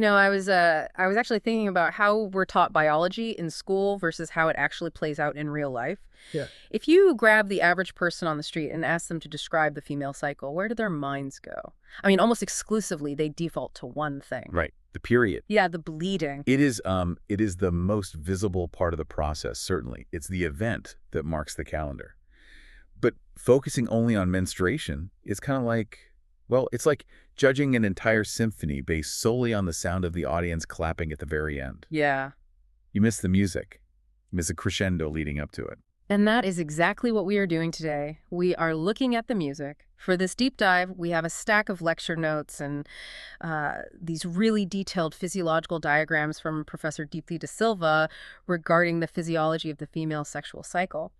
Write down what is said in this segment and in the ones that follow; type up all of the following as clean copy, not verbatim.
I was actually thinking about how we're taught biology in school versus how it actually plays out in real life. Yeah. If you grab the average person on the street and ask them to describe the female cycle, where do their minds go? I mean, almost exclusively, they default to one thing. Right. The period. Yeah, the bleeding. It is the most visible part of the process, certainly. It's the event that marks the calendar. But focusing only on menstruation is kind of like, well, it's like judging an entire symphony based solely on the sound of the audience clapping at the very end. Yeah. You miss the music. You miss the crescendo leading up to it. And that is exactly what we are doing today. We are looking at the music. For this deep dive, we have a stack of lecture notes and these really detailed physiological diagrams from Professor Deepthi De Silva regarding the physiology of the female sexual cycle.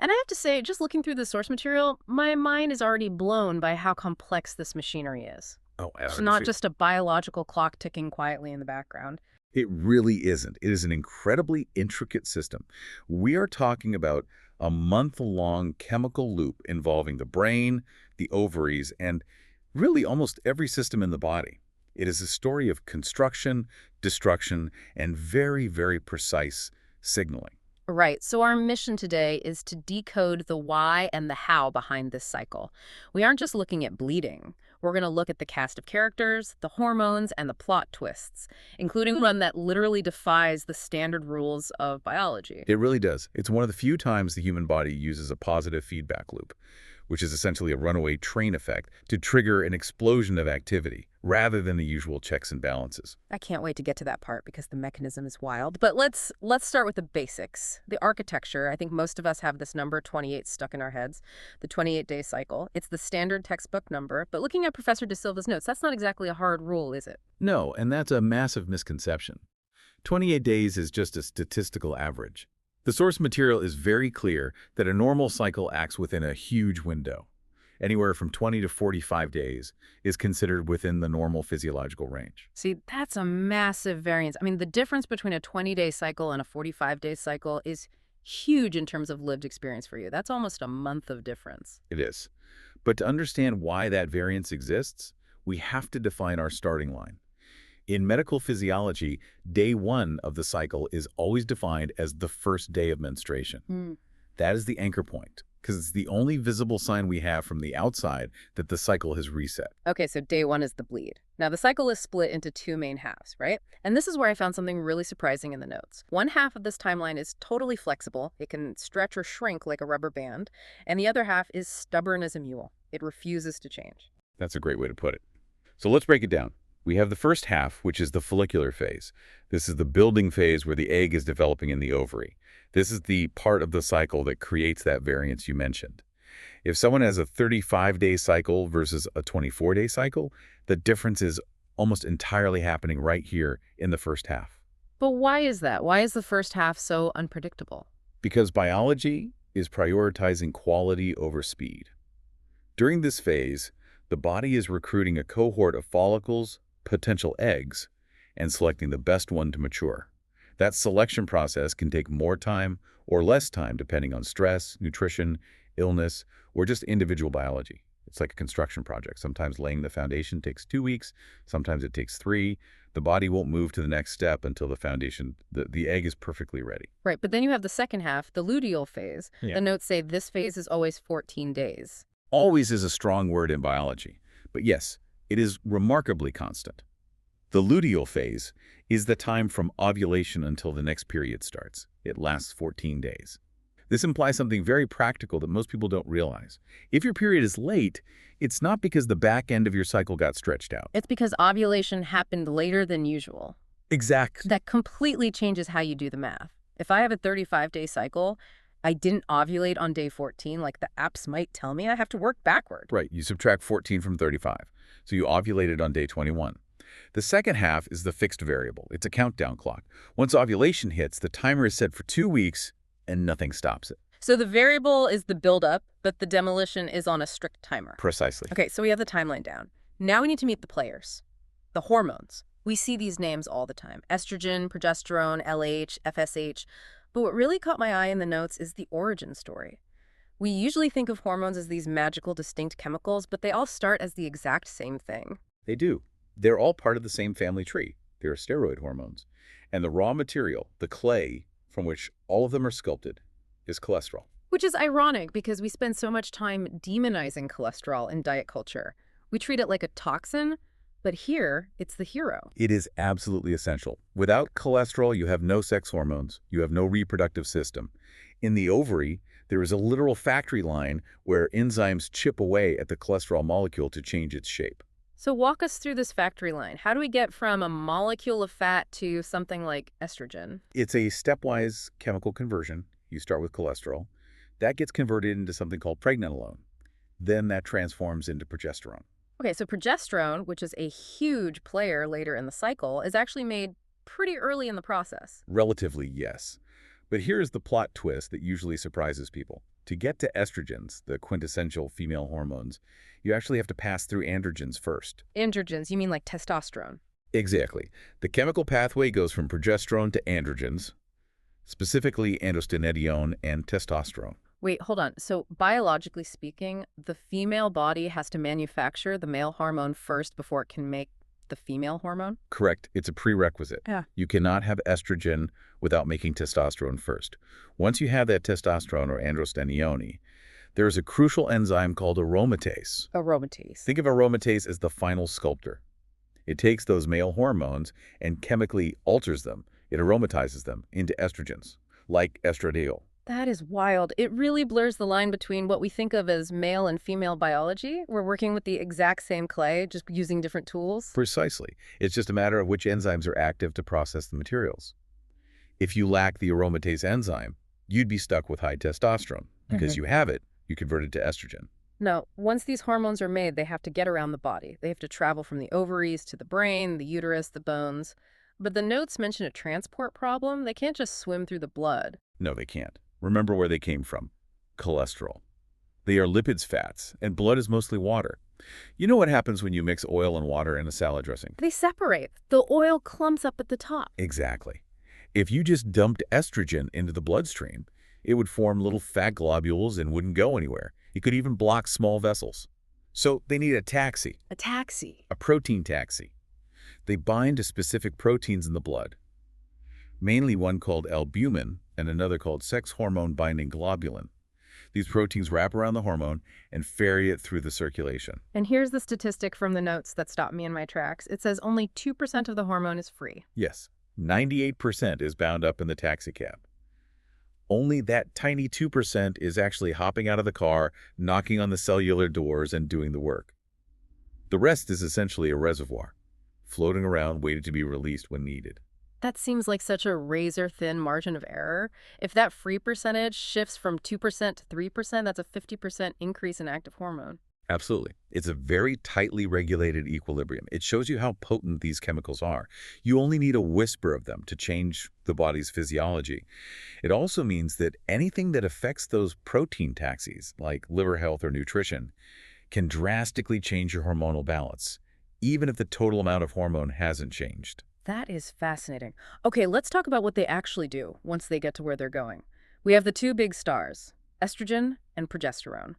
And I have to say, just looking through the source material, my mind is already blown by how complex this machinery is. Oh, It's not just a biological clock ticking quietly in the background. it really isn't. It is an incredibly intricate system. We are talking about a month-long chemical loop involving the brain, the ovaries, and really almost every system in the body. It is a story of construction, destruction, and very, very precise signaling. Right. So our mission today is to decode the why and the how behind this cycle. We aren't just looking at bleeding. We're going to look at the cast of characters, the hormones, and the plot twists, including one that literally defies the standard rules of biology. It really does. It's one of the few times the human body uses a positive feedback loop, which is essentially a runaway train effect, to trigger an explosion of activity, rather than the usual checks and balances. I can't wait to get to that part because the mechanism is wild. But let's start with the basics. The architecture, I think most of us have this number 28 stuck in our heads, the 28-day cycle. It's the standard textbook number, but looking at Professor De Silva's notes, that's not exactly a hard rule, is it? No, and that's a massive misconception. 28 days is just a statistical average. The source material is very clear that a normal cycle acts within a huge window. Anywhere from 20 to 45 days is considered within the normal physiological range. See, that's a massive variance. I mean, the difference between a 20-day cycle and a 45-day cycle is huge in terms of lived experience for you. That's almost a month of difference. It is. But to understand why that variance exists, we have to define our starting line. In medical physiology, day one of the cycle is always defined as the first day of menstruation. That is the anchor point, because it's the only visible sign we have from the outside that the cycle has reset. Okay, so day one is the bleed. Now, the cycle is split into two main halves, right? And this is where I found something really surprising in the notes. One half of this timeline is totally flexible. It can stretch or shrink like a rubber band. And the other half is stubborn as a mule. It refuses to change. That's a great way to put it. So let's break it down. We have the first half, which is the follicular phase. This is the building phase where the egg is developing in the ovary. This is the part of the cycle that creates that variance you mentioned. If someone has a 35-day cycle versus a 24-day cycle, the difference is almost entirely happening right here in the first half. But why is that? Why is the first half so unpredictable? Because biology is prioritizing quality over speed. During this phase, the body is recruiting a cohort of follicles, potential eggs, and selecting the best one to mature. That selection process can take more time or less time depending on stress, nutrition, illness, or just individual biology. It's like a construction project. Sometimes laying the foundation takes 2 weeks, sometimes it takes 3. The body won't move to the next step until the egg is perfectly ready. Right, but then you have the second half, the luteal phase. Yeah. The notes say this phase is always 14 days. Always is a strong word in biology, but yes, it is remarkably constant. The luteal phase is the time from ovulation until the next period starts. It lasts 14 days. This implies something very practical that most people don't realize. If your period is late, it's not because the back end of your cycle got stretched out. It's because ovulation happened later than usual. Exactly. That completely changes how you do the math. If I have a 35-day cycle, I didn't ovulate on day 14, like the apps might tell me, I have to work backward. Right, you subtract 14 from 35. So you ovulated on day 21. The second half is the fixed variable. It's a countdown clock. Once ovulation hits, the timer is set for 2 weeks and nothing stops it. So the variable is the buildup, but the demolition is on a strict timer. Precisely. Okay, so we have the timeline down. Now we need to meet the players, the hormones. We see these names all the time: estrogen, progesterone, LH, FSH. But what really caught my eye in the notes is the origin story. We usually think of hormones as these magical, distinct chemicals, but they all start as the exact same thing. They do. They're all part of the same family tree. They're steroid hormones. And the raw material, the clay from which all of them are sculpted, is cholesterol. Which is ironic because we spend so much time demonizing cholesterol in diet culture. We treat it like a toxin, but here it's the hero. It is absolutely essential. Without cholesterol, you have no sex hormones. You have no reproductive system. In the ovary, there is a literal factory line where enzymes chip away at the cholesterol molecule to change its shape. So walk us through this factory line. How do we get from a molecule of fat to something like estrogen? It's a stepwise chemical conversion. You start with cholesterol. That gets converted into something called pregnenolone. Then that transforms into progesterone. Okay, so progesterone, which is a huge player later in the cycle, is actually made pretty early in the process. Relatively, yes. But here's the plot twist that usually surprises people. To get to estrogens, the quintessential female hormones, you actually have to pass through androgens first. Androgens, you mean like testosterone? Exactly. The chemical pathway goes from progesterone to androgens, specifically androstenedione and testosterone. Wait, hold on. So biologically speaking, the female body has to manufacture the male hormone first before it can make the female hormone? Correct. It's a prerequisite. Yeah. You cannot have estrogen without making testosterone first. Once you have that testosterone or androstenedione, there is a crucial enzyme called aromatase. Aromatase. Think of aromatase as the final sculptor. It takes those male hormones and chemically alters them. It aromatizes them into estrogens, like estradiol. That is wild. It really blurs the line between what we think of as male and female biology. We're working with the exact same clay, just using different tools. Precisely. It's just a matter of which enzymes are active to process the materials. If you lack the aromatase enzyme, you'd be stuck with high testosterone. Because you have it, you convert it to estrogen. No, once these hormones are made, they have to get around the body. They have to travel from the ovaries to the brain, the uterus, the bones. But the notes mention a transport problem. They can't just swim through the blood. No, they can't. Remember where they came from. Cholesterol. They are lipids fats, and blood is mostly water. You know what happens when you mix oil and water in a salad dressing? They separate. The oil clumps up at the top. Exactly. If you just dumped estrogen into the bloodstream, it would form little fat globules and wouldn't go anywhere. It could even block small vessels. So they need a taxi, A taxi. a protein taxi. They bind to specific proteins in the blood, mainly one called albumin and another called sex hormone binding globulin. These proteins wrap around the hormone and ferry it through the circulation. And here's the statistic from the notes that stopped me in my tracks. It says only 2% of the hormone is free. Yes, 98% is bound up in the taxicab. Only that tiny 2% is actually hopping out of the car, knocking on the cellular doors, and doing the work. The rest is essentially a reservoir, floating around waiting to be released when needed. That seems like such a razor-thin margin of error. If that free percentage shifts from 2% to 3%, that's a 50% increase in active hormone. Absolutely. It's a very tightly regulated equilibrium. It shows you how potent these chemicals are. You only need a whisper of them to change the body's physiology. It also means that anything that affects those protein taxis, like liver health or nutrition, can drastically change your hormonal balance, even if the total amount of hormone hasn't changed. That is fascinating. Okay, let's talk about what they actually do once they get to where they're going. We have the two big stars, estrogen and progesterone.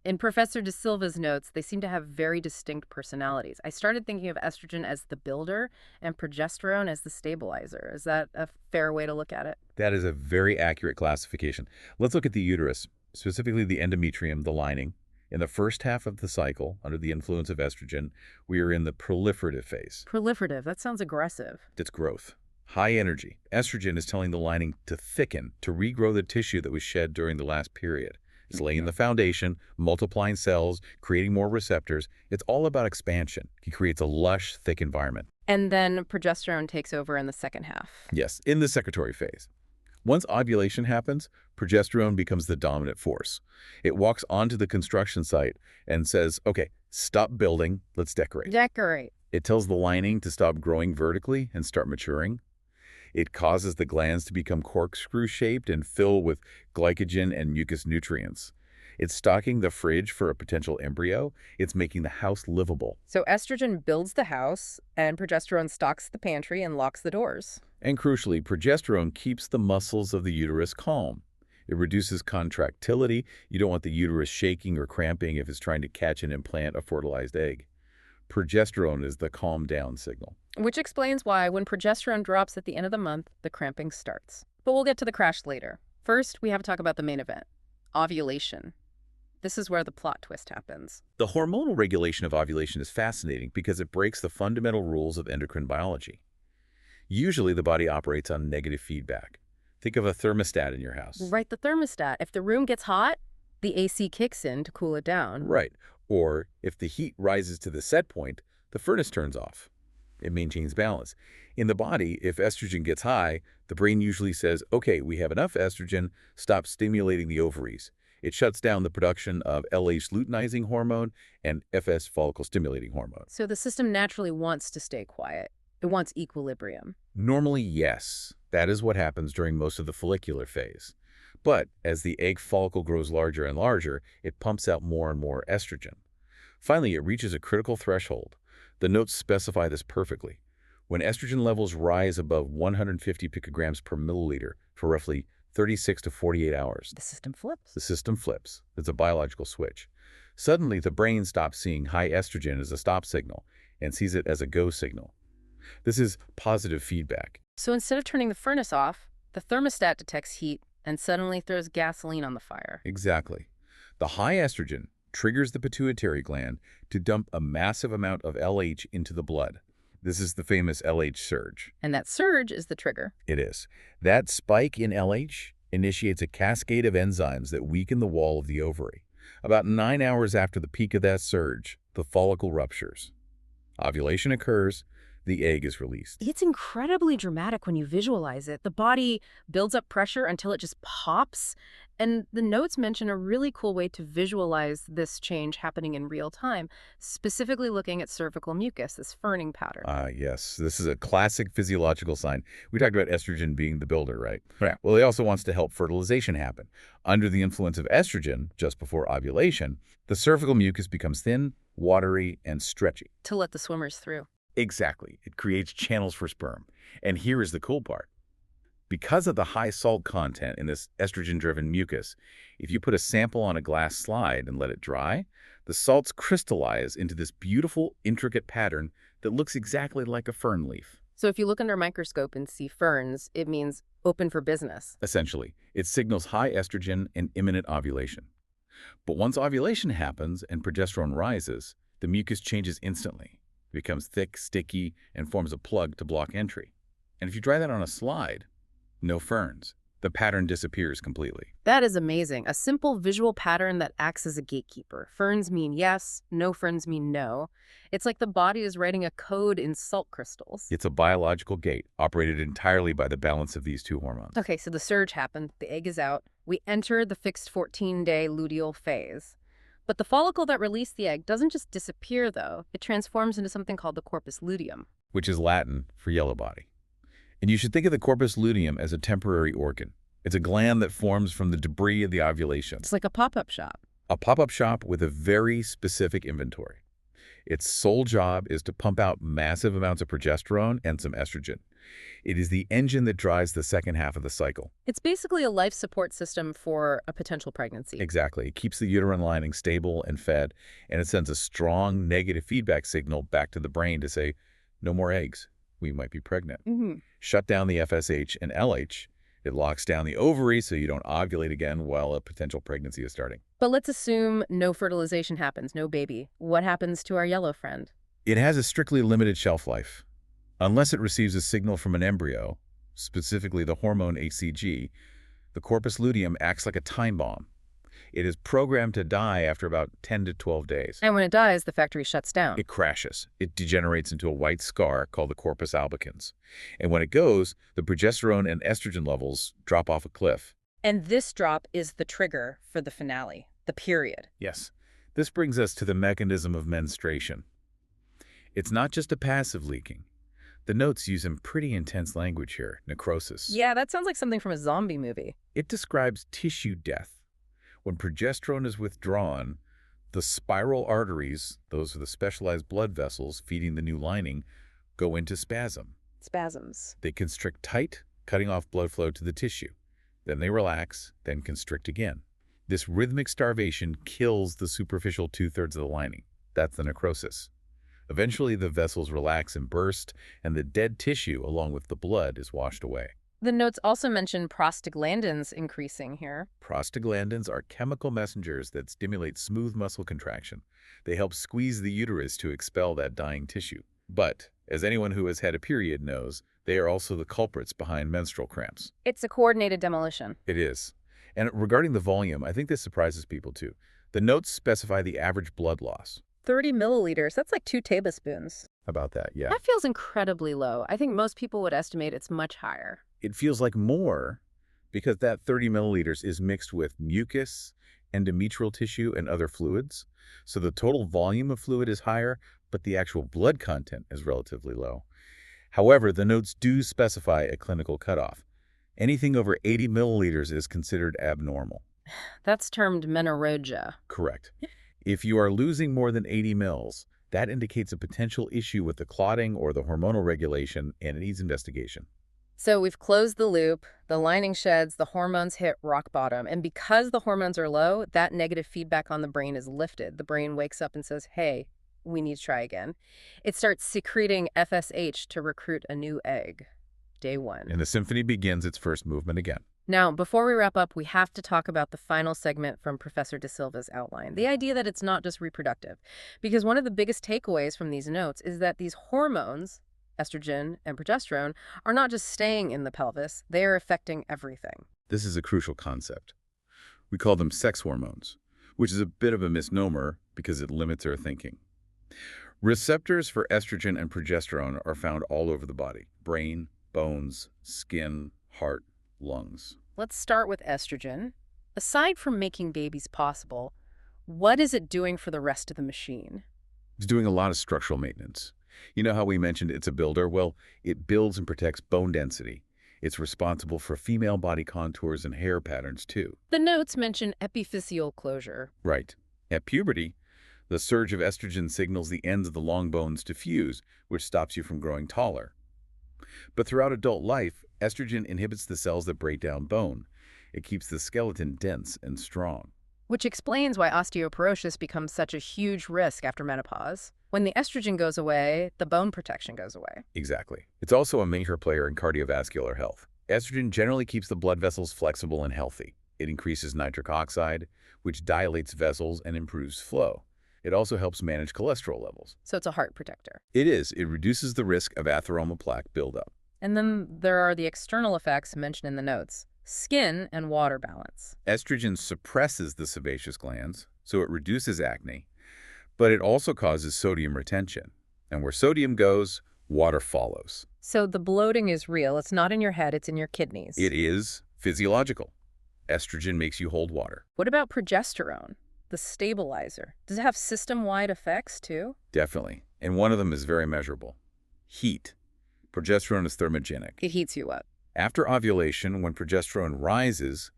In Professor De Silva's notes, they seem to have very distinct personalities. I started thinking of estrogen as the builder and progesterone as the stabilizer. Is that a fair way to look at it? That is a very accurate classification. Let's look at the uterus, specifically the endometrium, the lining. In the first half of the cycle, under the influence of estrogen, we are in the proliferative phase. Proliferative, that sounds aggressive. It's growth. High energy. Estrogen is telling the lining to thicken, to regrow the tissue that was shed during the last period. It's laying the foundation, multiplying cells, creating more receptors. It's all about expansion. It creates a lush, thick environment. And then progesterone takes over in the second half. Yes, in the secretory phase. Once ovulation happens, progesterone becomes the dominant force. It walks onto the construction site and says, okay, stop building, let's decorate. Decorate. It tells the lining to stop growing vertically and start maturing. It causes the glands to become corkscrew-shaped and fill with glycogen and mucus nutrients. It's stocking the fridge for a potential embryo. It's making the house livable. So estrogen builds the house, and progesterone stocks the pantry and locks the doors. And crucially, progesterone keeps the muscles of the uterus calm. It reduces contractility. You don't want the uterus shaking or cramping if it's trying to catch and implant a fertilized egg. Progesterone is the calm down signal. Which explains why when progesterone drops at the end of the month, the cramping starts. But we'll get to the crash later. First, we have to talk about the main event, ovulation. This is where the plot twist happens. The hormonal regulation of ovulation is fascinating because it breaks the fundamental rules of endocrine biology. Usually, the body operates on negative feedback. Think of a thermostat in your house. Right, the thermostat. If the room gets hot, the AC kicks in to cool it down. Right. Or if the heat rises to the set point, the furnace turns off. It maintains balance. In the body, if estrogen gets high, the brain usually says, okay, we have enough estrogen, stop stimulating the ovaries. It shuts down the production of LH luteinizing hormone and FS follicle stimulating hormone. So the system naturally wants to stay quiet. It wants equilibrium. Normally, yes. That is what happens during most of the follicular phase. But as the egg follicle grows larger and larger, it pumps out more and more estrogen. Finally, it reaches a critical threshold. The notes specify this perfectly. When estrogen levels rise above 150 picograms per milliliter for roughly 36 to 48 hours, The system flips. the system flips. It's a biological switch. Suddenly, the brain stops seeing high estrogen as a stop signal and sees it as a go signal. This is positive feedback. So instead of turning the furnace off, the thermostat detects heat and suddenly throws gasoline on the fire. Exactly. The high estrogen triggers the pituitary gland to dump a massive amount of LH into the blood. This is the famous LH surge. And that surge is the trigger. It is. That spike in LH initiates a cascade of enzymes that weaken the wall of the ovary. About 9 hours after the peak of that surge, the follicle ruptures. Ovulation occurs. The egg is released. It's incredibly dramatic when you visualize it. The body builds up pressure until it just pops. And the notes mention a really cool way to visualize this change happening in real time, specifically looking at cervical mucus, this ferning pattern. Yes. This is a classic physiological sign. We talked about estrogen being the builder, right? Yeah. Well, it also wants to help fertilization happen. Under the influence of estrogen, just before ovulation, the cervical mucus becomes thin, watery, and stretchy. To let the swimmers through. Exactly. It creates channels for sperm. And here is the cool part. Because of the high salt content in this estrogen-driven mucus, if you put a sample on a glass slide and let it dry, the salts crystallize into this beautiful, intricate pattern that looks exactly like a fern leaf. So if you look under a microscope and see ferns, it means open for business. Essentially, it signals high estrogen and imminent ovulation. But once ovulation happens and progesterone rises, the mucus changes instantly. It becomes thick, sticky, and forms a plug to block entry. And if you dry that on a slide, no ferns. The pattern disappears completely. That is amazing. A simple visual pattern that acts as a gatekeeper. Ferns mean yes, no ferns mean no. It's like the body is writing a code in salt crystals. It's a biological gate operated entirely by the balance of these two hormones. Okay, so the surge happened, the egg is out. We enter the fixed 14-day luteal phase. But the follicle that released the egg doesn't just disappear, though. It transforms into something called the corpus luteum. Which is Latin for yellow body. And you should think of the corpus luteum as a temporary organ. It's a gland that forms from the debris of the ovulation. It's like a pop-up shop. A pop-up shop with a very specific inventory. Its sole job is to pump out massive amounts of progesterone and some estrogen. It is the engine that drives the second half of the cycle. It's basically a life support system for a potential pregnancy. Exactly. It keeps the uterine lining stable and fed, and it sends a strong negative feedback signal back to the brain to say, no more eggs. We might be pregnant. Shut down the FSH and LH. It locks down the ovary so you don't ovulate again while a potential pregnancy is starting. But let's assume no fertilization happens, no baby. What happens to our yellow friend? It has a strictly limited shelf life. Unless it receives a signal from an embryo, specifically the hormone HCG, the corpus luteum acts like a time bomb. It is programmed to die after about 10 to 12 days. And when it dies, the factory shuts down. It crashes. It degenerates into a white scar called the corpus albicans. And when it goes, the progesterone and estrogen levels drop off a cliff. And this drop is the trigger for the finale, the period. Yes. This brings us to the mechanism of menstruation. It's not just a passive leaking. The notes use some pretty intense language here, necrosis. Yeah, that sounds like something from a zombie movie. It describes tissue death. When progesterone is withdrawn, the spiral arteries, those are the specialized blood vessels feeding the new lining, go into spasm. Spasms. They constrict tight, cutting off blood flow to the tissue. Then they relax, then constrict again. This rhythmic starvation kills the superficial two-thirds of the lining. That's the necrosis. Eventually, the vessels relax and burst, and the dead tissue, along with the blood, is washed away. The notes also mention prostaglandins increasing here. Prostaglandins are chemical messengers that stimulate smooth muscle contraction. They help squeeze the uterus to expel that dying tissue. But, as anyone who has had a period knows, they are also the culprits behind menstrual cramps. It's a coordinated demolition. It is. And regarding the volume, I think this surprises people too. The notes specify the average blood loss. 30 milliliters, that's like 2 tablespoons. About that, yeah. That feels incredibly low. I think most people would estimate it's much higher. It feels like more because that 30 milliliters is mixed with mucus, endometrial tissue, and other fluids. So the total volume of fluid is higher, but the actual blood content is relatively low. However, the notes do specify a clinical cutoff. Anything over 80 milliliters is considered abnormal. That's termed menorrhagia. Correct. If you are losing more than 80 mils, that indicates a potential issue with the clotting or the hormonal regulation, and it needs investigation. So we've closed the loop, the lining sheds, the hormones hit rock bottom. And because the hormones are low, that negative feedback on the brain is lifted. The brain wakes up and says, hey, we need to try again. It starts secreting FSH to recruit a new egg. Day 1. And the symphony begins its first movement again. Now, before we wrap up, we have to talk about the final segment from Professor De Silva's outline, the idea that it's not just reproductive. Because one of the biggest takeaways from these notes is that these hormones, estrogen and progesterone, are not just staying in the pelvis, they are affecting everything. This is a crucial concept. We call them sex hormones, which is a bit of a misnomer because it limits our thinking. Receptors for estrogen and progesterone are found all over the body: brain, bones, skin, heart, lungs. Let's start with estrogen. Aside from making babies possible, what is it doing for the rest of the machine? It's doing a lot of structural maintenance. You know how we mentioned it's a builder? Well, it builds and protects bone density. It's responsible for female body contours and hair patterns, too. The notes mention epiphyseal closure. Right. At puberty, the surge of estrogen signals the ends of the long bones to fuse, which stops you from growing taller. But throughout adult life, estrogen inhibits the cells that break down bone. It keeps the skeleton dense and strong. Which explains why osteoporosis becomes such a huge risk after menopause. When the estrogen goes away, the bone protection goes away. Exactly. It's also a major player in cardiovascular health. Estrogen generally keeps the blood vessels flexible and healthy. It increases nitric oxide, which dilates vessels and improves flow. It also helps manage cholesterol levels. So it's a heart protector. It is. It reduces the risk of atheroma plaque buildup. And then there are the external effects mentioned in the notes: skin and water balance. Estrogen suppresses the sebaceous glands, so it reduces acne, but it also causes sodium retention. And where sodium goes, water follows. So the bloating is real. It's not in your head, it's in your kidneys. It is physiological. Estrogen makes you hold water. What about progesterone, the stabilizer? Does it have system-wide effects too? Definitely. And one of them is very measurable: heat. Progesterone is thermogenic. It heats you up. After ovulation, when progesterone rises,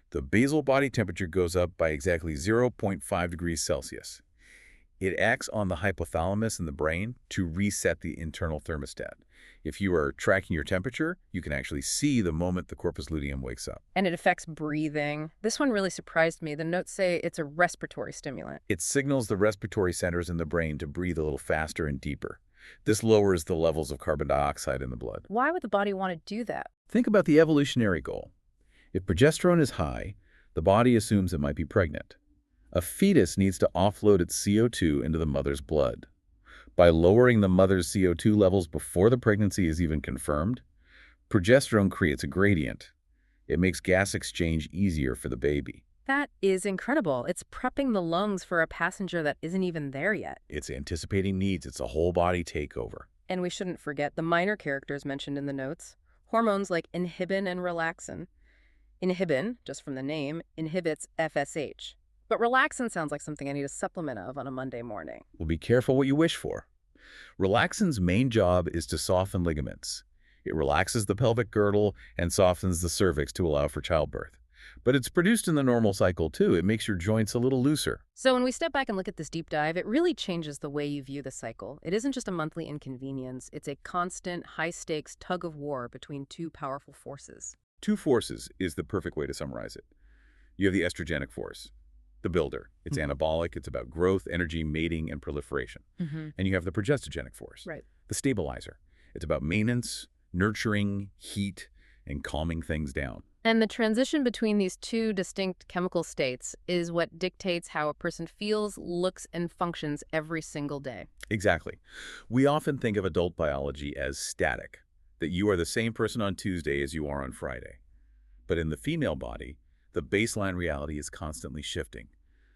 the basal body temperature goes up by exactly 0.5 degrees Celsius. It acts on the hypothalamus in the brain to reset the internal thermostat. If you are tracking your temperature, you can actually see the moment the corpus luteum wakes up. And it affects breathing. This one really surprised me. The notes say it's a respiratory stimulant. It signals the respiratory centers in the brain to breathe a little faster and deeper. This lowers the levels of carbon dioxide in the blood. Why would the body want to do that? Think about the evolutionary goal. If progesterone is high, the body assumes it might be pregnant. A fetus needs to offload its CO2 into the mother's blood. By lowering the mother's CO2 levels before the pregnancy is even confirmed, progesterone creates a gradient. It makes gas exchange easier for the baby. That is incredible. It's prepping the lungs for a passenger that isn't even there yet. It's anticipating needs. It's a whole body takeover. And we shouldn't forget the minor characters mentioned in the notes. Hormones like inhibin and relaxin. Inhibin, just from the name, inhibits FSH. But relaxin sounds like something I need a supplement of on a Monday morning. Well, be careful what you wish for. Relaxin's main job is to soften ligaments. It relaxes the pelvic girdle and softens the cervix to allow for childbirth. But it's produced in the normal cycle, too. It makes your joints a little looser. So when we step back and look at this deep dive, it really changes the way you view the cycle. It isn't just a monthly inconvenience. It's a constant, high-stakes tug of war between two powerful forces. Two forces is the perfect way to summarize it. You have the estrogenic force. the builder. It's anabolic. It's about growth, energy, mating, and proliferation. And you have the progestogenic force, Right. the stabilizer. It's about maintenance, nurturing, heat, and calming things down. And the transition between these two distinct chemical states is what dictates how a person feels, looks, and functions every single day. Exactly. We often think of adult biology as static, that you are the same person on Tuesday as you are on Friday. But in the female body, the baseline reality is constantly shifting.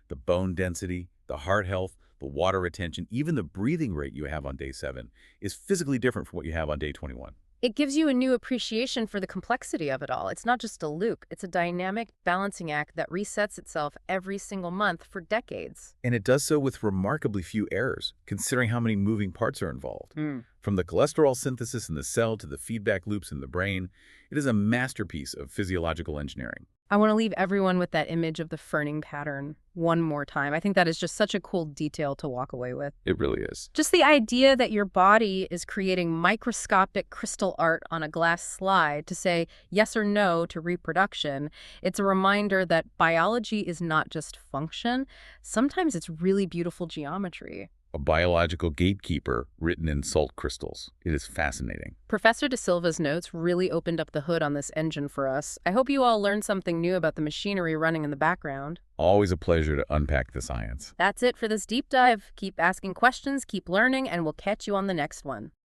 The bone density, the heart health, the water retention, even the breathing rate you have on day 7 is physically different from what you have on day 21. It gives you a new appreciation for the complexity of it all. It's not just a loop. It's a dynamic balancing act that resets itself every single month for decades. And it does so with remarkably few errors, considering how many moving parts are involved. From the cholesterol synthesis in the cell to the feedback loops in the brain, it is a masterpiece of physiological engineering. I want to leave everyone with that image of the ferning pattern one more time. I think that is just such a cool detail to walk away with. It really is. Just the idea that your body is creating microscopic crystal art on a glass slide to say yes or no to reproduction, it's a reminder that biology is not just function. Sometimes it's really beautiful geometry. A biological gatekeeper written in salt crystals. It is fascinating. Professor De Silva's notes really opened up the hood on this engine for us. I hope you all learned something new about the machinery running in the background. Always a pleasure to unpack the science. That's it for this deep dive. Keep asking questions, keep learning, and we'll catch you on the next one.